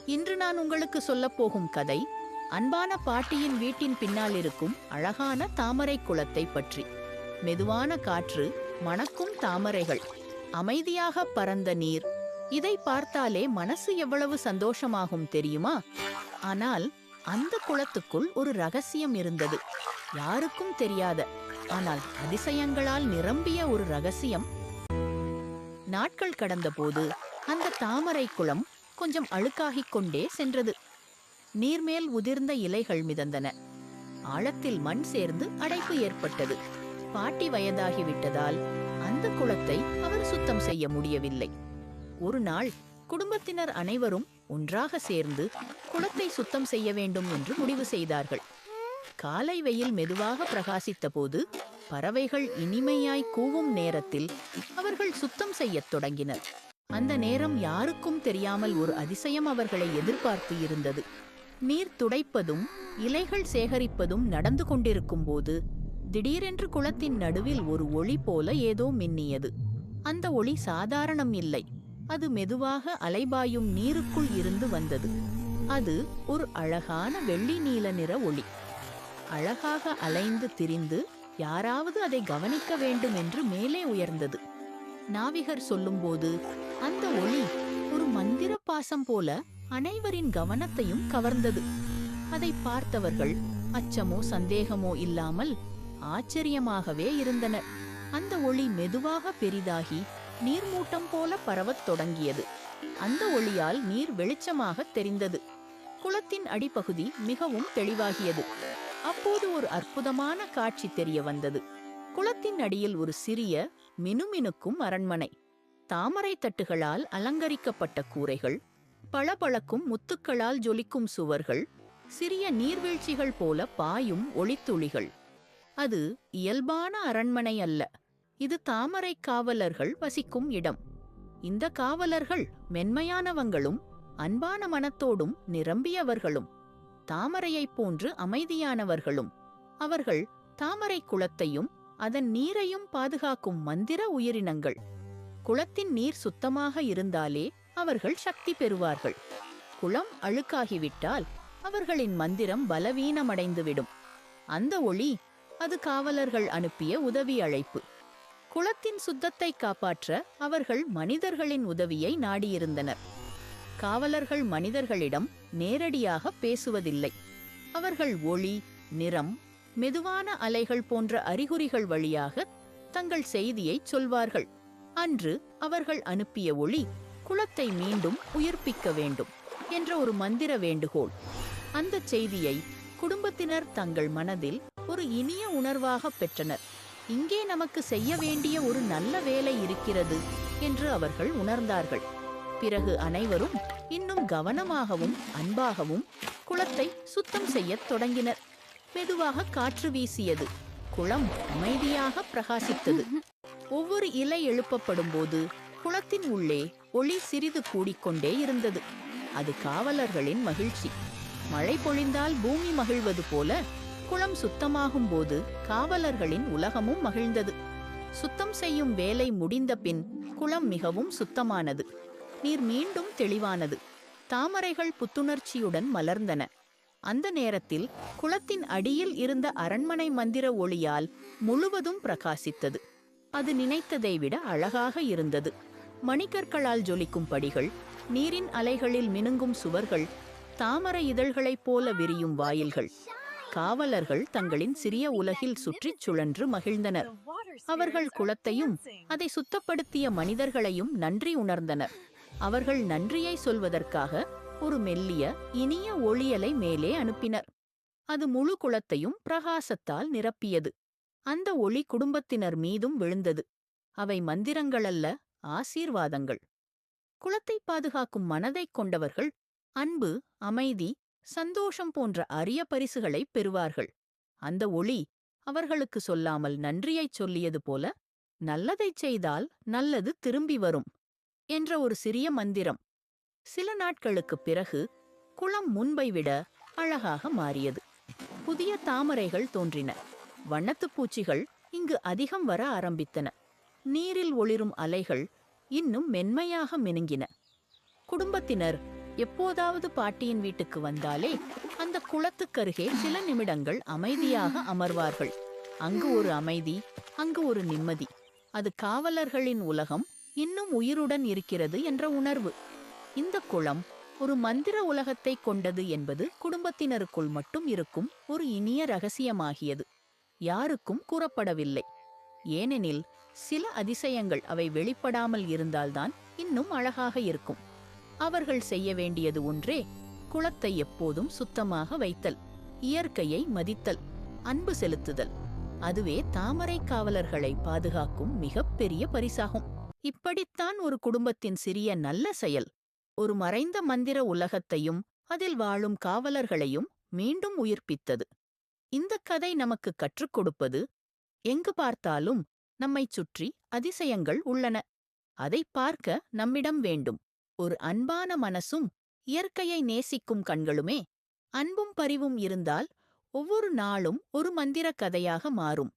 இன்று நான் உங்களுக்கு சொல்லப் போகும் கதை அன்பான பாட்டியின் வீட்டின் பின்னால் இருக்கும் அழகான தாமரை குளத்தை பற்றி. மெதுவான காற்று, மணக்கும் தாமரைகள், அமைதியாக பரந்த நீர், இதை பார்த்தாலே மனசு எவ்வளவு சந்தோஷமாகும் தெரியுமா? ஆனால் அந்த குளத்துக்குள் ஒரு ரகசியம் இருந்தது. யாருக்கும் தெரியாத, ஆனால் அதிசயங்களால் நிரம்பிய ஒரு ரகசியம். நாட்கள் கடந்தபோது அந்த தாமரை குளம் கொஞ்சம் அழுக்காகிக் கொண்டே சென்றது. நீர்மேல் உதிர்ந்த இலைகள் மிதந்தன. ஆழத்தில் மண் சேர்ந்து அடைப்பு ஏற்பட்டது. பாட்டி வயதாகிவிட்டதால் அந்த குளத்தை அவர் சுத்தம் செய்ய முடியவில்லை. ஒரு நாள் குடும்பத்தினர் அனைவரும் ஒன்றாக சேர்ந்து குளத்தை சுத்தம் செய்ய வேண்டும் என்று முடிவு செய்தார்கள். காலை வெயில் மெதுவாக பிரகாசித்த போது, பறவைகள் இனிமையாய் கூவும் நேரத்தில் அவர்கள் சுத்தம் செய்யத் தொடங்கினர். அந்த நேரம் யாருக்கும் தெரியாமல் ஒரு அதிசயம் அவர்களை எதிர்பார்த்து இருந்தது. நீர் துடைப்பதும் இலைகள் சேகரிப்பதும் நடந்து கொண்டிருக்கும் போது திடீரென்று குளத்தின் நடுவில் ஒரு ஒளி போல ஏதோ மின்னியது. அந்த ஒளி சாதாரணம் இல்லை. அது மெதுவாக அலைபாயும் நீருக்குள் இருந்து வந்தது. அது ஒரு அழகான வெள்ளி நீல நிற ஒளி. அழகாக அலைந்து திரிந்து யாராவது அதை கவனிக்க வேண்டும் என்று மேலே உயர்ந்தது. நாவிகர் சொல்லும்போது அந்த ஒளி ஒரு மந்திர பாசம் போல அனைவரின் கவனத்தையும் கவர்ந்தது. அதை பார்த்தவர்கள் அச்சமோ சந்தேகமோ இல்லாமல் ஆச்சரியமாகவே இருந்தனர். அந்த ஒளி மெதுவாக பெரிதாகி நீர்மூட்டம் போல பரவத் தொடங்கியது. அந்த ஒளியால் நீர் வெளிச்சமாக தெரிந்தது. குளத்தின் அடிப்பகுதி மிகவும் தெளிவாகியது. அப்போது ஒரு அற்புதமான காட்சி தெரிய வந்தது. குளத்தின் அடியில் ஒரு சிறிய மினுமினுக்கும் அரண்மனை. தாமரை தட்டுகளால் அலங்கரிக்கப்பட்ட கூரைகள், பளபளக்கும் முத்துக்களால் ஜொலிக்கும் சுவர்கள், சிறிய நீர்வீழ்ச்சிகள் போல பாயும் ஒளித்துளிகள். அது இயல்பான அரண்மனை அல்ல. இது தாமரை காவலர்கள் வசிக்கும் இடம். இந்த காவலர்கள் மென்மையானவங்களும் அன்பான மனத்தோடும் நிரம்பியவர்களும், தாமரையைப் போன்று அமைதியானவர்களும். அவர்கள் தாமரை குளத்தையும் அதன் நீரையும் பாதுகாக்கும் மந்திர உயிரினங்கள். குளத்தின் நீர் சுத்தமாக இருந்தாலே அவர்கள் சக்தி பெறுவார்கள். குளம் அழுக்காகிவிட்டால் அவர்களின் மந்திரம் பலவீனமடைந்துவிடும். அந்த ஒளி, அது காவலர்கள் அனுப்பிய உதவி அழைப்பு. குளத்தின் சுத்தத்தை காப்பாற்ற அவர்கள் மனிதர்களின் உதவியை நாடியிருந்தனர். காவலர்கள் மனிதர்களிடம் நேரடியாக பேசுவதில்லை. அவர்கள் ஒளி, நிறம், மெதுவான அலைகள் போன்ற அறிகுறிகள் வழியாக தங்கள் செய்தியை சொல்வார்கள். அன்று அவர்கள் அனுப்பிய ஒளி குளத்தை மீண்டும் உயிர்ப்பிக்க வேண்டும் என்ற ஒரு மந்திர வேண்டுகோள். அந்த செய்தியை குடும்பத்தினர் தங்கள் மனதில் ஒரு இனிய உணர்வாக பெற்றனர். இங்கே நமக்கு செய்ய வேண்டிய ஒரு நல்ல வேலை இருக்கிறது என்று அவர்கள் உணர்ந்தார்கள். பிறகு அனைவரும் இன்னும் கவனமாகவும் அன்பாகவும் குளத்தை சுத்தம் செய்யத் தொடங்கினர். மெதுவாக காற்று வீசியது. குளம் அமைதியாக பிரகாசித்தது. ஒவ்வொரு இலை எழுப்பப்படும் போது குளத்தின் உள்ளே ஒளி சிறிது கூடிக்கொண்டே இருந்தது. அது காவலர்களின் மகிழ்ச்சி. மழை பொழிந்தால் பூமி மகிழ்வது போல குளம் சுத்தமாகும் போது காவலர்களின் உலகமும் மகிழ்ந்தது. சுத்தம் செய்யும் வேலை முடிந்த பின் குளம் மிகவும் சுத்தமானது. நீர் மீண்டும் தெளிவானது. தாமரைகள் புத்துணர்ச்சியுடன் மலர்ந்தன. அந்த நேரத்தில் குளத்தின் அடியில் இருந்த அரண்மனை மந்திர ஒளியால் முழுவதும் பிரகாசித்தது. அது நினைத்ததை விட அழகாக இருந்தது. மணிக்கற்களால் ஜொலிக்கும் படிகள், நீரின் அலைகளில் மினுங்கும் சுவர்கள், தாமரை இதழ்களைப் போல விரியும் வாயில்கள். காவலர்கள் தங்களின் சிறிய உலகில் சுற்றிச் சுழன்று மகிழ்ந்தனர். அவர்கள் குளத்தையும் அதை சுத்தப்படுத்திய மனிதர்களையும் நன்றி உணர்ந்தனர். அவர்கள் நன்றியை சொல்வதற்காக ஒரு மெல்லிய இனிய ஒளியலை மேலே அனுப்பினர். அது முழு குளத்தையும் பிரகாசத்தால் நிரப்பியது. அந்த ஒளி குடும்பத்தினர் மீதும் விழுந்தது. அவை மந்திரங்களல்ல, ஆசீர்வாதங்கள். குளத்தை பாதுகாக்கும் மனதைக் கொண்டவர்கள் அன்பு, அமைதி, சந்தோஷம் போன்ற அரிய பரிசுகளை பெறுவார்கள். அந்த ஒளி அவர்களுக்கு சொல்லாமல் நன்றியைச் சொல்லியது போல, நல்லதைச் செய்தால் நல்லது திரும்பி வரும் என்ற ஒரு சிறிய மந்திரம். சில நாட்களுக்குப் பிறகு குளம் முன்பை விட அழகாக மாறியது. புதிய தாமரைகள் தோன்றின. வண்ணத்துப் பூச்சிகள் இங்கு அதிகம் வர ஆரம்பித்தன. நீரில் ஒளிரும் அலைகள் இன்னும் மென்மையாக மினுங்கின. குடும்பத்தினர் எப்போதாவது பாட்டியின் வீட்டுக்கு வந்தாலே அந்த குளத்துக்கருகே சில நிமிடங்கள் அமைதியாக அமர்வார்கள். அங்கு ஒரு அமைதி, அங்கு ஒரு நிம்மதி. அது காவலர்களின் உலகம் இன்னும் உயிருடன் இருக்கிறது என்ற உணர்வு. இந்த குளம் ஒரு மந்திர உலகத்தை கொண்டது என்பது குடும்பத்தினருக்குள் மட்டும் இருக்கும் ஒரு இனிய ரகசியமாகியது. யாருக்கும் கூறப்படவில்லை. ஏனெனில் சில அதிசயங்கள் அவை வெளிப்படாமல் இருந்தால்தான் இன்னும் அழகாக இருக்கும். அவர்கள் செய்ய வேண்டியது ஒன்றே, குளத்தை எப்போதும் சுத்தமாக வைத்தல், இயற்கையை மதித்தல், அன்பு செலுத்துதல். அதுவே தாமரை காவலர்களை பாதுகாக்கும் மிகப்பெரிய பரிசாகும். இப்படித்தான் ஒரு குடும்பத்தின் சிறிய நல்ல செயல் ஒரு மறைந்த மந்திர உலகத்தையும் அதில் வாழும் காவலர்களையும் மீண்டும் உயிர்ப்பித்தது. இந்த கதை நமக்கு கற்றுக் கொடுப்பது, எங்கு பார்த்தாலும் நம்மைச் சுற்றி அதிசயங்கள் உள்ளன. அதை பார்க்க நம்மிடம் வேண்டும் ஒரு அன்பான மனசும் இயற்கையை நேசிக்கும் கண்களுமே. அன்பும் பரிவும் இருந்தால் ஒவ்வொரு நாளும் ஒரு மந்திர கதையாக மாறும்.